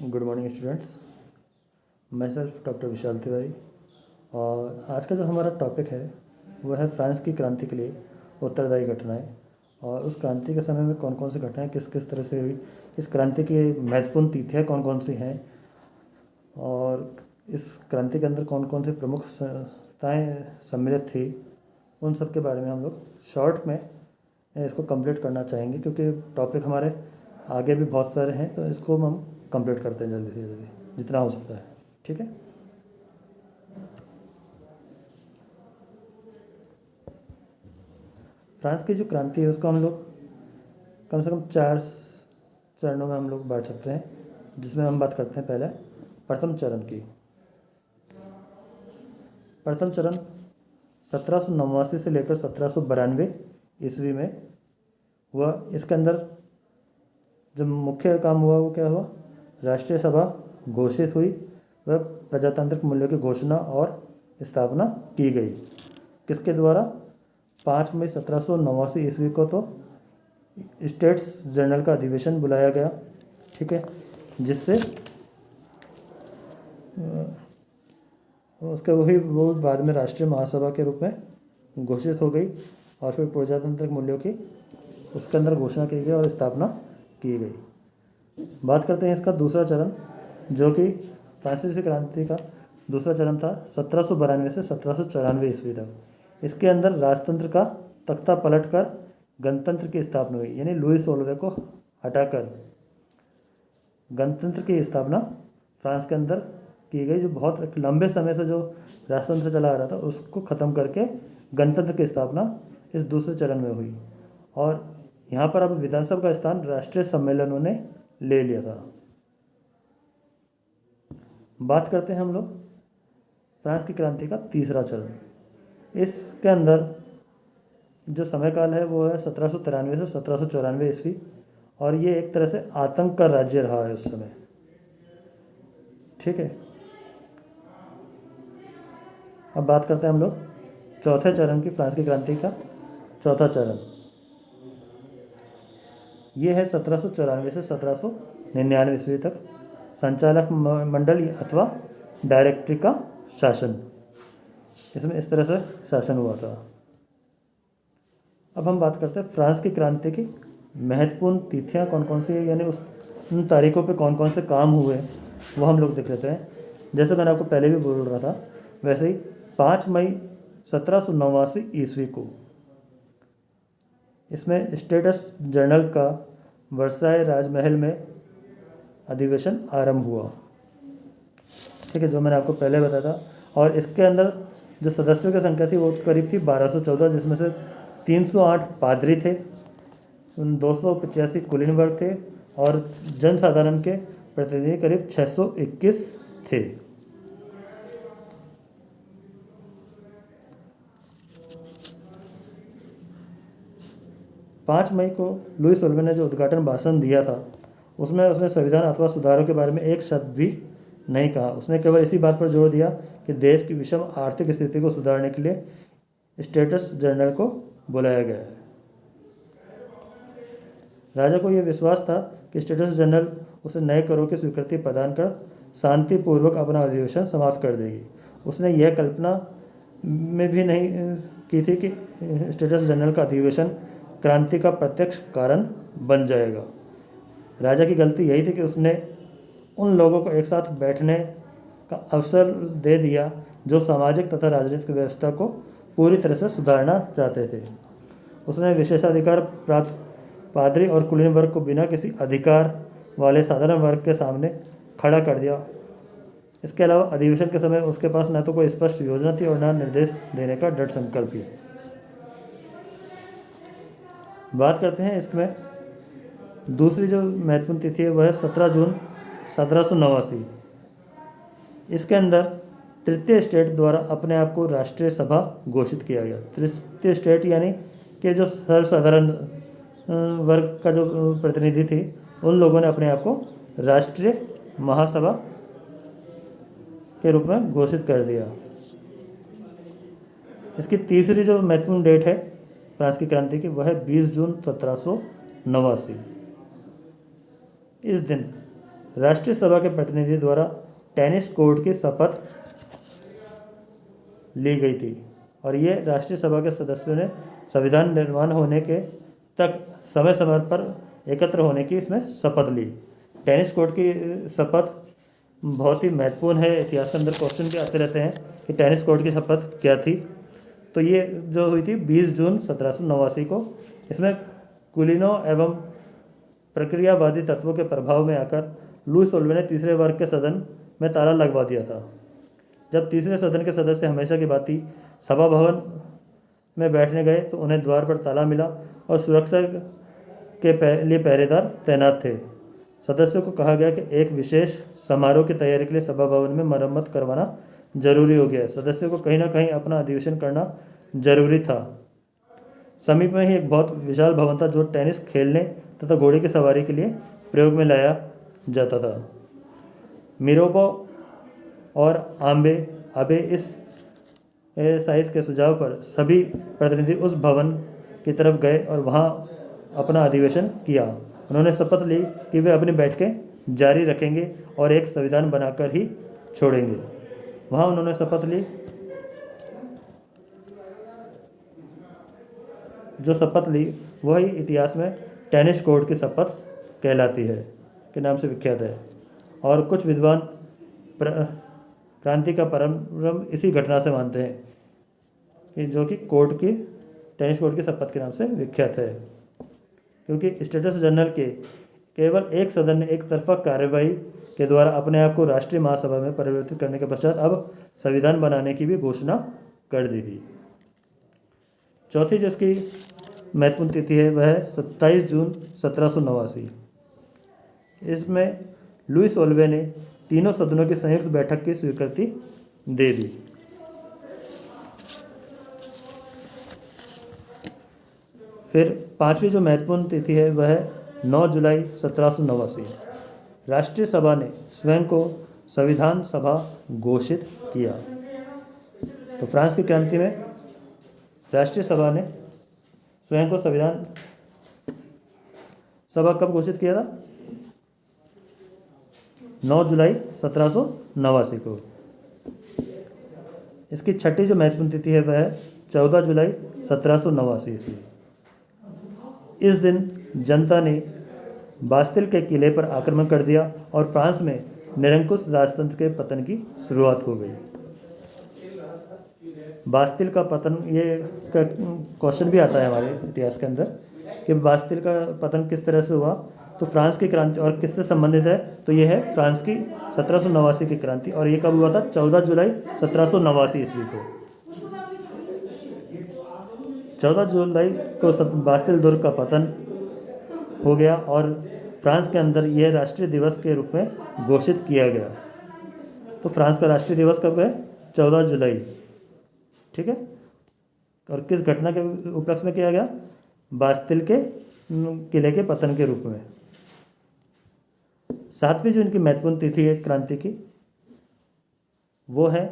Good morning students. मैं self doctor विशाल तिवारी और आज का जो हमारा टॉपिक है वह है फ्रांस की क्रांति के लिए उत्तरदायी घटनाएं और उस क्रांति के समय में कौन कौन सी घटनाएं किस किस तरह से हुई, इस क्रांति की महत्वपूर्ण तिथियां कौन कौन सी हैं और इस क्रांति के अंदर कौन कौन सी प्रमुख संस्थाएँ सम्मिलित थी, उन सब के बारे में हम लोग शॉर्ट में इसको कंप्लीट करना चाहेंगे क्योंकि टॉपिक हमारे आगे भी बहुत सारे हैं, तो इसको हम कंप्लीट करते हैं जल्दी से जल्दी जितना हो सकता है। ठीक है। फ्रांस की जो क्रांति है उसको हम लोग कम से कम 4 चरणों में हम लोग बांट सकते हैं, जिसमें हम बात करते हैं पहले प्रथम चरण की। प्रथम चरण 1789 से लेकर 1792 ईस्वी में हुआ। इसके अंदर जो मुख्य काम हुआ वो क्या हुआ, राष्ट्रीय सभा घोषित हुई, वह प्रजातांत्रिक मूल्यों की घोषणा और स्थापना की गई। किसके द्वारा? 5 मई 1789 ईस्वी को तो स्टेट्स जनरल का अधिवेशन बुलाया गया। ठीक है, जिससे उसके वो बाद में राष्ट्रीय महासभा के रूप में घोषित हो गई और फिर प्रजातांत्रिक मूल्यों की उसके अंदर घोषणा की गई और स्थापना की गई। बात करते हैं इसका दूसरा चरण, जो कि फ्रांसीसी क्रांति का दूसरा चरण था 1792 से 1794 ईस्वी तक। इसके अंदर राजतंत्र का तख्ता पलटकर गणतंत्र की स्थापना हुई, यानी लुई 16वें को हटाकर गणतंत्र की स्थापना फ्रांस के अंदर की गई। जो बहुत एक लंबे समय से जो राजतंत्र चला आ रहा था उसको ख़त्म करके गणतंत्र की स्थापना इस दूसरे चरण में हुई और यहाँ पर अब विधानसभा का स्थान राष्ट्रीय सम्मेलनों ने ले लिया था। बात करते हैं हम लोग फ्रांस की क्रांति का तीसरा चरण। इसके अंदर जो समय काल है वो है 1793 से 1794 ईस्वी और ये एक तरह से आतंक का राज्य रहा है उस समय। ठीक है, अब बात करते हैं हम लोग चौथे चरण की। फ्रांस की क्रांति का चौथा चरण ये है 1794 से 1799 ईस्वी तक। संचालक मंडल अथवा डायरेक्टरी का शासन, इसमें इस तरह से शासन हुआ था। अब हम बात करते हैं फ्रांस की क्रांति की महत्वपूर्ण तिथियां कौन कौन सी है, यानी उन तारीखों पे कौन कौन से काम हुए वो हम लोग देख लेते हैं। जैसे मैंने आपको पहले भी बोल रहा था, वैसे ही 5 मई 1789 ईस्वी को इसमें स्टेट्स जनरल का वर्साय राजमहल में अधिवेशन आरंभ हुआ। ठीक है, जो मैंने आपको पहले बताया था। और इसके अंदर जो सदस्यों की संख्या थी वो करीब थी 1214, जिसमें से 308 पादरी थे, 285 कुलीन वर्ग थे और जनसाधारण के प्रतिनिधि करीब 621 थे। पाँच मई को लुई 16वें ने जो उद्घाटन भाषण दिया था उसमें उसने संविधान अथवा सुधारों के बारे में एक शब्द भी नहीं कहा। उसने केवल इसी बात पर जोर दिया कि देश की विषम आर्थिक स्थिति को सुधारने के लिए स्टेट्स जनरल को बुलाया गया है। राजा को यह विश्वास था कि स्टेट्स जनरल उसे नए करों की स्वीकृति प्रदान कर शांतिपूर्वक अपना अधिवेशन समाप्त कर देगी। उसने यह कल्पना में भी नहीं की थी कि स्टेट्स जनरल का अधिवेशन क्रांति का प्रत्यक्ष कारण बन जाएगा। राजा की गलती यही थी कि उसने उन लोगों को एक साथ बैठने का अवसर दे दिया जो सामाजिक तथा राजनीतिक व्यवस्था को पूरी तरह से सुधारना चाहते थे। उसने विशेषाधिकार प्राप्त पादरी और कुलीन वर्ग को बिना किसी अधिकार वाले साधारण वर्ग के सामने खड़ा कर दिया। इसके अलावा अधिवेशन के समय उसके पास न तो कोई स्पष्ट योजना थी और न निर्देश देने का दृढ़ संकल्प ही। बात करते हैं इसमें दूसरी जो महत्वपूर्ण तिथि है वह है 17 जून 1789। इसके अंदर तृतीय स्टेट द्वारा अपने आप को राष्ट्रीय सभा घोषित किया गया। तृतीय स्टेट यानी कि जो सर्वसाधारण वर्ग का जो प्रतिनिधि थी उन लोगों ने अपने आप को राष्ट्रीय महासभा के रूप में घोषित कर दिया। इसकी तीसरी जो महत्वपूर्ण डेट है फ्रांस की क्रांति की वह है 20 जून 1789। इस दिन राष्ट्रीय सभा के प्रतिनिधि द्वारा टेनिस कोर्ट की शपथ ली गई थी और ये राष्ट्रीय सभा के सदस्यों ने संविधान निर्माण होने के तक समय समय पर एकत्र होने की इसमें शपथ ली। टेनिस कोर्ट की शपथ बहुत ही महत्वपूर्ण है। इतिहास के अंदर क्वेश्चन भी आते रहते हैं कि टेनिस कोर्ट की शपथ क्या थी। तो ये जो हुई थी 20 जून 1789 को। इसमें कुलीनों एवं प्रक्रियावादी तत्वों के प्रभाव में आकर लुई सोल्वे ने तीसरे वर्ग के सदन में ताला लगवा दिया था। जब तीसरे सदन के सदस्य हमेशा की भांति सभा भवन में बैठने गए तो उन्हें द्वार पर ताला मिला और सुरक्षा के लिए पहरेदार तैनात थे। सदस्यों को कहा गया कि एक विशेष समारोह की तैयारी के लिए सभा भवन में मरम्मत करवाना जरूरी हो गया है। सदस्यों को कहीं ना कहीं अपना अधिवेशन करना जरूरी था। समीप में ही एक बहुत विशाल भवन था जो टेनिस खेलने तथा घोड़े की सवारी के लिए प्रयोग में लाया जाता था। मिरोबो और आबे इस साइज के सुझाव पर सभी प्रतिनिधि उस भवन की तरफ गए और वहां अपना अधिवेशन किया। उन्होंने शपथ ली कि वे अपनी बैठकें जारी रखेंगे और एक संविधान बनाकर ही छोड़ेंगे। वहां उन्होंने शपथ ली। जो शपथ ली वही इतिहास में टेनिस कोर्ट की शपथ कहलाती है, के नाम से विख्यात है। और कुछ विद्वान क्रांति का प्रारंभ इसी घटना से मानते हैं कि जो कि टेनिस कोर्ट की शपथ के नाम से विख्यात है, क्योंकि स्टेटस जनरल के केवल एक सदन ने एक तरफा कार्यवाही के द्वारा अपने आप को राष्ट्रीय महासभा में परिवर्तित करने के पश्चात अब संविधान बनाने की भी घोषणा कर दी थी। चौथी जिसकी महत्वपूर्ण तिथि है वह है 27 जून 1789। इसमें लुई सोल्वे ने तीनों सदनों की संयुक्त बैठक की स्वीकृति दे दी। फिर पांचवी जो महत्वपूर्ण तिथि है वह है 9 जुलाई 1789। राष्ट्रीय सभा ने स्वयं को संविधान सभा घोषित किया। तो फ्रांस की क्रांति में राष्ट्रीय सभा ने स्वयं को संविधान सभा कब घोषित किया था? 9 जुलाई 1789 को। इसकी छठी जो महत्वपूर्ण तिथि है वह है 14 जुलाई 1789 ईस्वी। इस दिन जनता ने बास्तिल के किले पर आक्रमण कर दिया और फ्रांस में निरंकुश राजतंत्र के पतन की शुरुआत हो गई। बास्तिल का पतन, ये क्वेश्चन भी आता है हमारे इतिहास के अंदर कि बास्तिल का पतन किस तरह से हुआ। तो फ्रांस की क्रांति और किससे संबंधित है? तो ये है फ्रांस की 1789 की क्रांति। और ये कब हुआ था? 14 जुलाई 1789 ईस्वी को। 14 जुलाई को बास्तिल दुर्ग का पतन हो गया और फ्रांस के अंदर यह राष्ट्रीय दिवस के रूप में घोषित किया गया। तो फ्रांस का राष्ट्रीय दिवस कब है? 14 जुलाई। ठीक है। और किस घटना के उपलक्ष्य में किया गया? बास्तिल के किले के पतन के रूप में। सातवीं जो इनकी महत्वपूर्ण तिथि है क्रांति की, वो है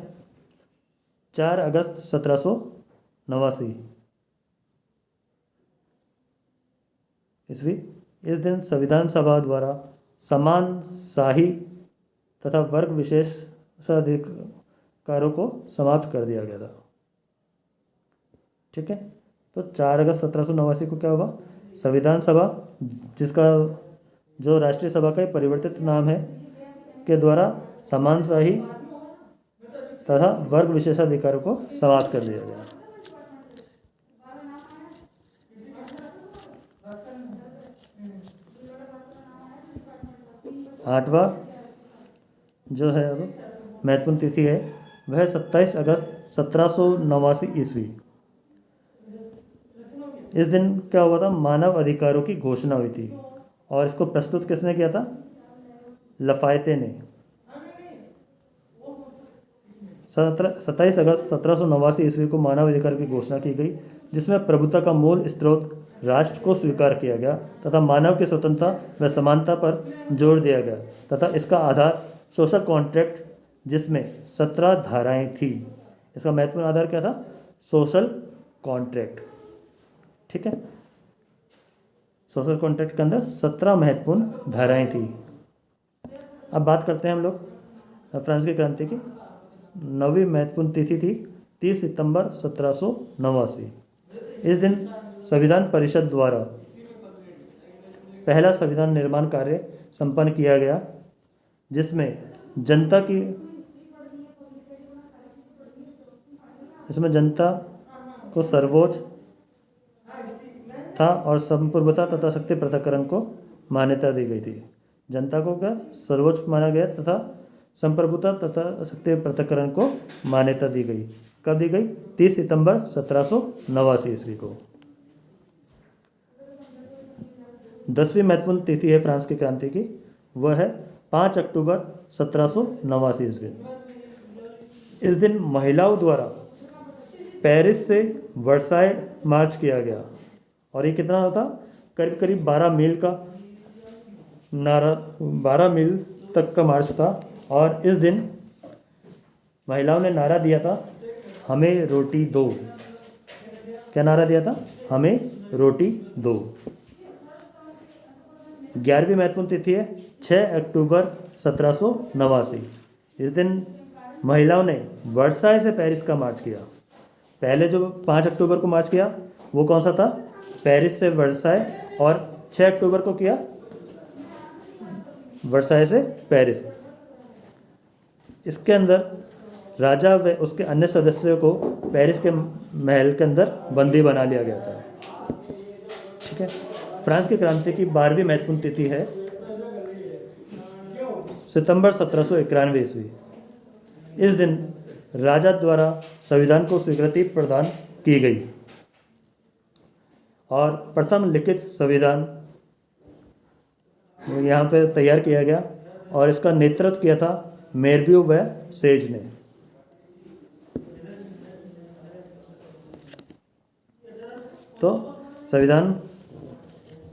4 अगस्त 1789 ईस्वी। इस दिन संविधान सभा द्वारा समान शाही तथा वर्ग विशेषाधिकारों को समाप्त कर दिया गया था। ठीक है। तो 4 अगस्त 1789 को क्या हुआ? संविधान सभा, जिसका जो राष्ट्रीय सभा का परिवर्तित नाम है, के द्वारा समान शाही तथा वर्ग विशेषाधिकारों को समाप्त कर दिया गया। आठवां जो है अब महत्वपूर्ण तिथि है वह 27 अगस्त 1789 ईस्वी। इस दिन क्या हुआ था? मानव अधिकारों की घोषणा हुई थी और इसको प्रस्तुत किसने किया था? लफायते ने। 27 अगस्त 1789 ईस्वी को मानव अधिकार की घोषणा की गई, जिसमें प्रभुता का मूल स्रोत राष्ट्र को स्वीकार किया गया तथा मानव की स्वतंत्रता व समानता पर जोर दिया गया तथा इसका आधार सोशल कॉन्ट्रैक्ट, जिसमें 17 धाराएं थी। इसका महत्वपूर्ण आधार क्या था? Social contract. ठीक है। सोशल कॉन्ट्रैक्ट के अंदर 17 महत्वपूर्ण धाराएं थी। अब बात करते हैं हम लोग फ्रांस की क्रांति की। 9वीं महत्वपूर्ण तिथि थी 30 सितंबर 1789। इस दिन संविधान परिषद द्वारा पहला संविधान निर्माण कार्य संपन्न किया गया, जिसमें जनता को सर्वोच्च था और संप्रभुता तथा शक्ति पृथक्करण को मान्यता दी गई थी। जनता को क्या सर्वोच्च माना गया तथा संप्रभुता तथा शक्ति पृथक्करण को मान्यता दी गई। कब दी गई? 30 सितंबर 1789 ईस्वी को। 10वीं महत्वपूर्ण तिथि है फ्रांस की क्रांति की, वह है 5 अक्टूबर 1789 ईस्वी। इस दिन महिलाओं द्वारा पेरिस से वर्साय मार्च किया गया और ये कितना होता? करीब करीब 12 मील तक का मार्च था। और इस दिन महिलाओं ने नारा दिया था, हमें रोटी दो। क्या नारा दिया था? हमें रोटी दो। 11वीं महत्वपूर्ण तिथि है 6 अक्टूबर 1789। इस दिन महिलाओं ने वर्साय से पेरिस का मार्च किया। पहले जो 5 अक्टूबर को मार्च किया वो कौन सा था? पेरिस से वर्साय। और 6 अक्टूबर को किया वर्साय से पेरिस। इसके अंदर राजा व उसके अन्य सदस्यों को पेरिस के महल के अंदर बंदी बना लिया गया था। ठीक है। फ्रांस की क्रांति की 12वीं महत्वपूर्ण तिथि है सितंबर 1791 ईस्वी। इस दिन राजा द्वारा संविधान को स्वीकृति प्रदान की गई और प्रथम लिखित संविधान यहाँ पे तैयार किया गया और इसका नेतृत्व किया था मेरब्यू व सेज ने। तो संविधान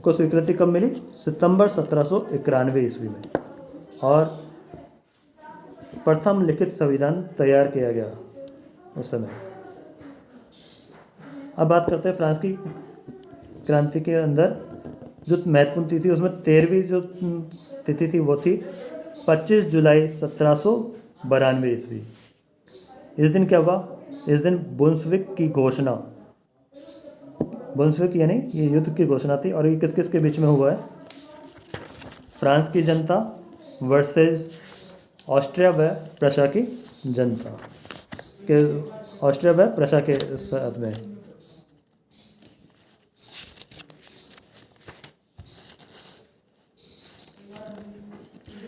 को स्वीकृति कब मिली? सितंबर 1791 ईस्वी में। और प्रथम लिखित संविधान तैयार किया गया उस समय। अब बात करते हैं फ्रांस की क्रांति के अंदर जो महत्वपूर्ण तिथि, उसमें 13वीं जो तिथि थी वो थी 25 जुलाई 1792 ईस्वी। इस दिन क्या हुआ? इस दिन बुन्सविक की घोषणा, बुन्सविक यानी ये युद्ध की घोषणा थी। और ये किस किस के बीच में हुआ है? फ्रांस की जनता वर्सेस ऑस्ट्रिया व प्रशा की जनता के, ऑस्ट्रिया व प्रशा के साथ में।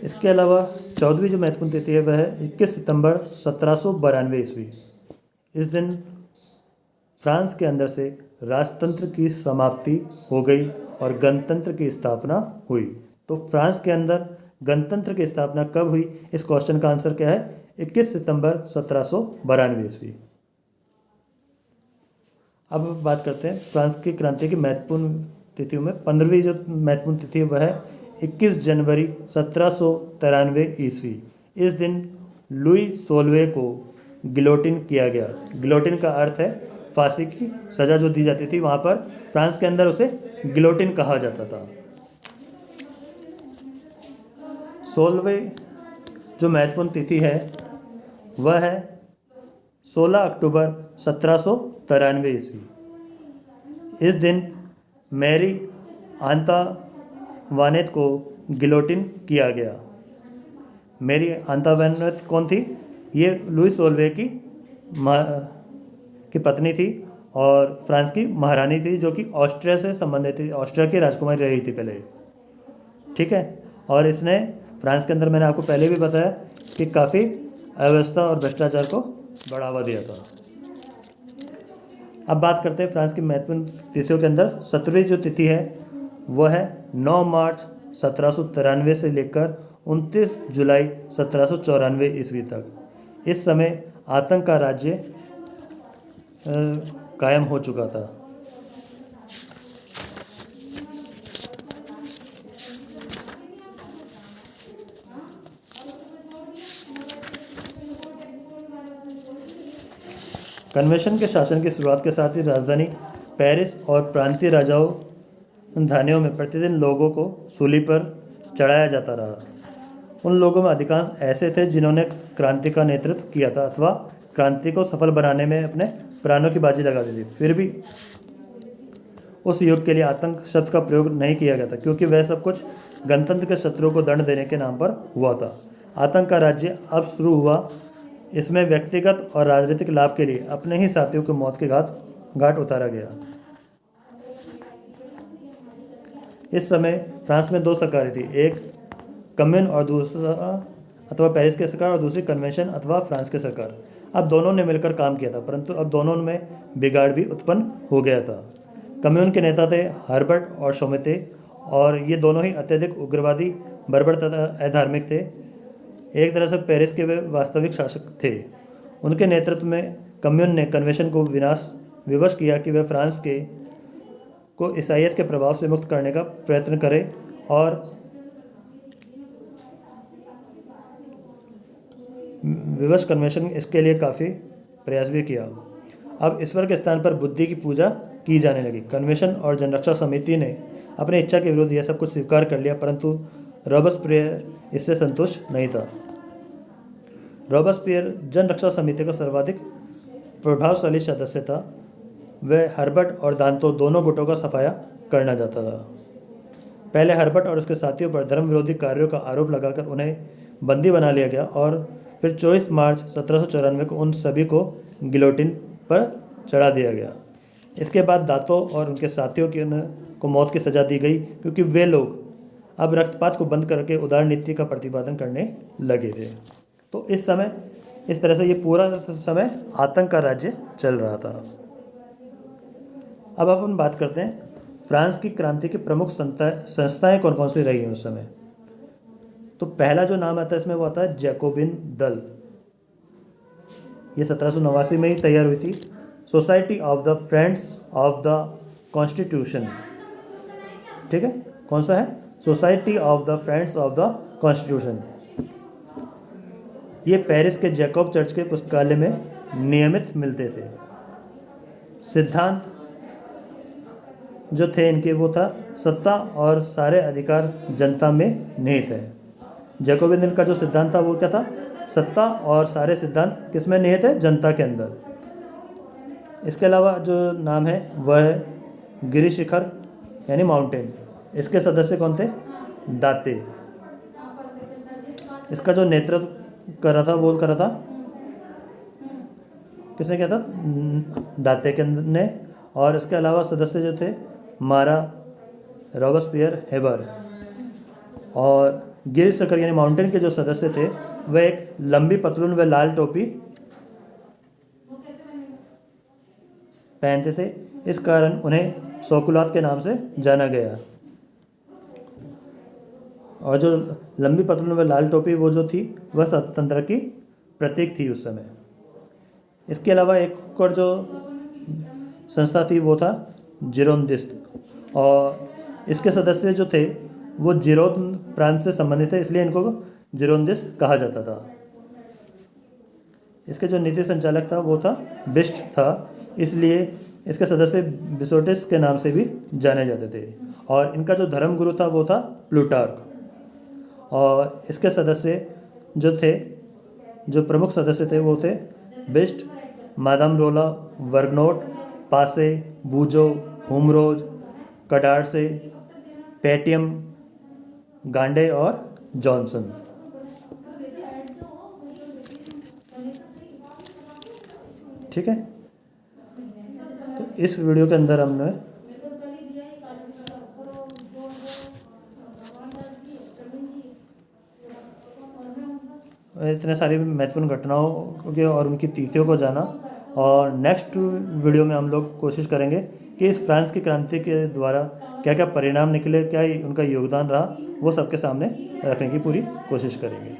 इसके अलावा 14वीं जो महत्वपूर्ण तिथि है वह है 21 सितंबर 1792 ईस्वी। इस दिन फ्रांस के अंदर से राजतंत्र की समाप्ति हो गई और गणतंत्र की स्थापना हुई। तो फ्रांस के अंदर गणतंत्र की स्थापना कब हुई? इस क्वेश्चन का आंसर क्या है? 21 सितंबर 1792 ईस्वी। अब बात करते हैं फ्रांस की क्रांति की महत्वपूर्ण तिथियों में। 15वीं जो महत्वपूर्ण तिथि है वह है 21 जनवरी 1793 ईस्वी। इस दिन लुई सोलवे को गिलोटिन किया गया। गिलोटिन का अर्थ है फांसी की सज़ा जो दी जाती थी, वहाँ पर फ्रांस के अंदर उसे गिलोटिन कहा जाता था। सोलवे जो महत्वपूर्ण तिथि है वह है 16 अक्टूबर 1793 ईस्वी। इस दिन मैरी आंतावानेत को गिलोटिन किया गया। मैरी आंतावानेत कौन थी? ये लुई सोलवे की पत्नी थी और फ्रांस की महारानी थी, जो कि ऑस्ट्रिया से संबंधित थी। ऑस्ट्रिया की राजकुमारी रही थी पहले। ठीक है। और इसने फ्रांस के अंदर, मैंने आपको पहले भी बताया कि काफ़ी अव्यवस्था और भ्रष्टाचार को बढ़ावा दिया था। अब बात करते हैं फ्रांस की महत्वपूर्ण तिथियों के अंदर। 17वीं जो तिथि है वह है 9 मार्च 1793 से लेकर 29 जुलाई 1794 ईस्वी तक। इस समय आतंक का राज्य कायम हो चुका था। कन्वेंशन के शासन की शुरुआत के साथ ही राजधानी पेरिस और प्रांतीय राजधानियों में प्रतिदिन लोगों को सूली पर चढ़ाया जाता रहा। उन लोगों में अधिकांश ऐसे थे जिन्होंने क्रांति का नेतृत्व किया था अथवा क्रांति को सफल बनाने में अपने प्राणों की बाजी लगा दी थी। फिर भी उस युग के लिए आतंक शब्द का प्रयोग नहीं किया गया था, क्योंकि वह सब कुछ गणतंत्र के शत्रुओं को दंड देने के नाम पर हुआ था। आतंक का राज्य अब शुरू हुआ। इसमें व्यक्तिगत और राजनीतिक लाभ के लिए अपने ही साथियों को मौत के घाट उतारा गया। इस समय फ्रांस में दो सरकारें थी, एक कम्यून और दूसरा अथवा पेरिस की सरकार और दूसरी कन्वेंशन अथवा फ्रांस की सरकार। अब दोनों ने मिलकर काम किया था, परंतु अब दोनों में बिगाड़ भी उत्पन्न हो गया था। कम्यून के नेता थे हर्बर्ट और शोमेते, और ये दोनों ही अत्यधिक उग्रवादी, बर्बर तथा अधार्मिक थे। एक तरह से पेरिस के वे वास्तविक शासक थे। उनके नेतृत्व में कम्यून ने कन्वेंशन को विवश किया कि वह फ्रांस को ईसाइयत के प्रभाव से मुक्त करने का प्रयत्न करे, और विवश कन्वेंशन इसके लिए काफ़ी प्रयास भी किया। अब ईश्वर के स्थान पर बुद्धि की पूजा की जाने लगी। कन्वेंशन और जनरक्षा समिति ने अपनी इच्छा के विरुद्ध यह सब कुछ स्वीकार कर लिया, परंतु रॉबस्पियर इससे संतुष्ट नहीं था। रॉबस्पियर जनरक्षा समिति का सर्वाधिक प्रभावशाली सदस्य था। वह हर्बर्ट और दांतो दोनों गुटों का सफाया करना चाहता था। पहले हर्बर्ट और उसके साथियों पर धर्म विरोधी कार्यों का आरोप लगाकर उन्हें बंदी बना लिया गया, और फिर 24 मार्च 1794 को उन सभी को गिलोटिन पर चढ़ा दिया गया। इसके बाद दांतो और उनके साथियों को मौत की सज़ा दी गई, क्योंकि वे लोग अब रक्तपात को बंद करके उदार नीति का प्रतिपादन करने लगे थे। तो इस समय इस तरह से ये पूरा समय आतंक का राज्य चल रहा था। अब अपन बात करते हैं फ्रांस की क्रांति की प्रमुख संस्थाएं कौन कौन सी रही हैं उस समय। तो पहला जो नाम आता है इसमें वो आता है जैकोबिन दल। ये 1789 में ही तैयार हुई थी। Society of the friends of the constitution, ठीक है, कौन सा है? Society of the friends of the constitution. ये पेरिस के जैकोब चर्च के पुस्तकालय में नियमित मिलते थे। सिद्धांत जो थे इनके वो था सत्ता और सारे अधिकार जनता में निहित है। जैकोबिन दल का जो सिद्धांत था वो क्या था? सत्ता और सारे सिद्धांत किसमें निहित है? जनता के अंदर। इसके अलावा जो नाम है वह है गिरि शिखर यानी माउंटेन। इसके सदस्य कौन थे? दाते। इसका जो नेतृत्व कर रहा था वो कर रहा था किसने किया था? दाते के ने। और इसके अलावा सदस्य जो थे मारा, रॉबस्पियर, हेबर। और गिरि शिखर यानी माउंटेन के जो सदस्य थे वह एक लंबी पतलून व लाल टोपी पहनते थे। इस कारण उन्हें सोकुलात के नाम से जाना गया। और जो लंबी पतलून व लाल टोपी वो जो थी वह स्वतंत्रता की प्रतीक थी उस समय। इसके अलावा एक और जो संस्था थी वो था जिरोंदिस्ट, और इसके सदस्य जो थे वो जिरोन प्रांत से संबंधित है, इसलिए इनको जिरोंदिस्ट कहा जाता था। इसके जो नीति संचालक था वो था बिस्ट था, इसलिए इसके सदस्य बिसोटिस के नाम से भी जाने जाते थे। और इनका जो धर्म गुरु था वो था प्लूटार्क। और इसके सदस्य जो प्रमुख सदस्य थे वो थे बिस्ट, मादाम रोला, वर्गनोट, पासे, बूजो, हुमरोज, कडारसे, पेटियम, गांडे और जॉनसन। ठीक है, तो इस वीडियो के अंदर हमने इतने सारी महत्वपूर्ण घटनाओं के और उनकी तिथियों को जाना। और नेक्स्ट वीडियो में हम लोग कोशिश करेंगे कि इस फ्रांस की क्रांति के द्वारा क्या क्या परिणाम निकले, क्या उनका योगदान रहा, वो सबके सामने रखने की पूरी कोशिश करेंगे।